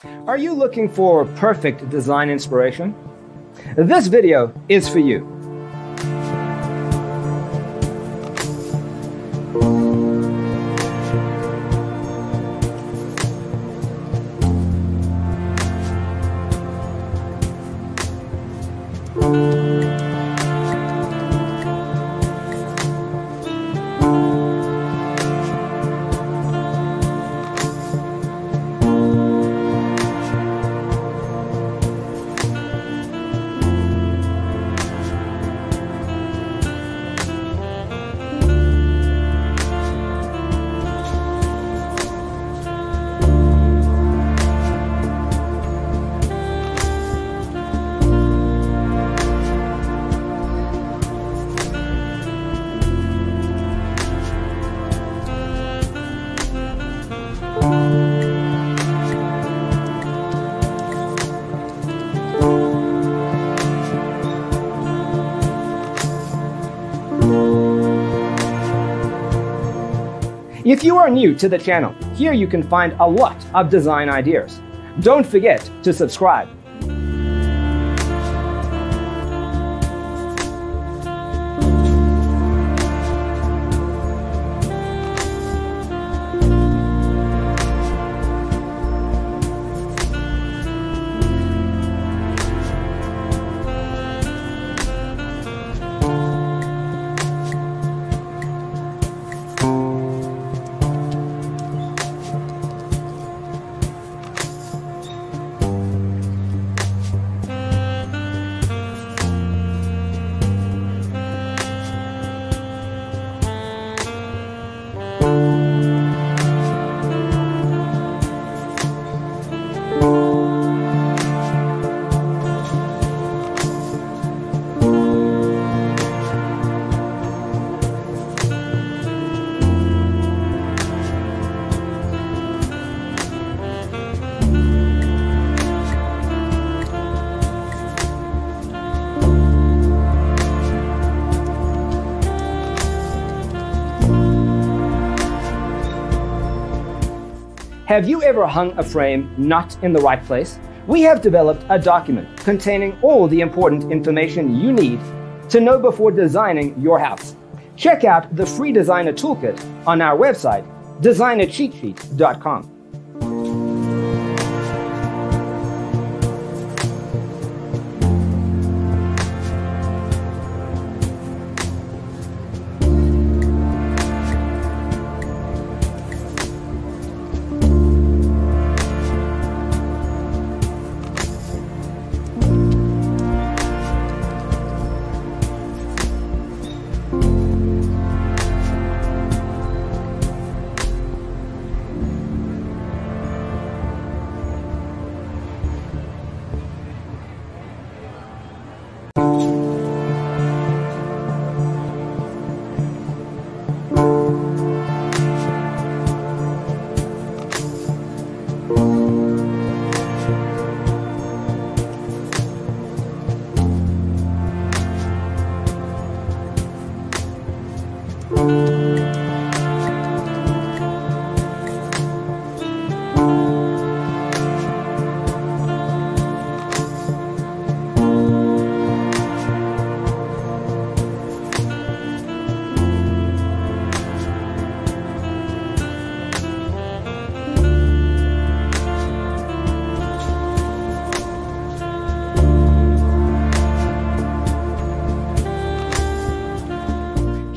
Are you looking for perfect design inspiration? This video is for you. If you are new to the channel, here you can find a lot of design ideas. Don't forget to subscribe. Have you ever hung a frame not in the right place? We have developed a document containing all the important information you need to know before designing your house. Check out the free designer toolkit on our website, designercheatsheet.com.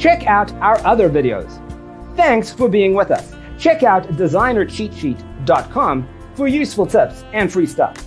Check out our other videos. Thanks for being with us. Check out designercheatsheet.com for useful tips and free stuff.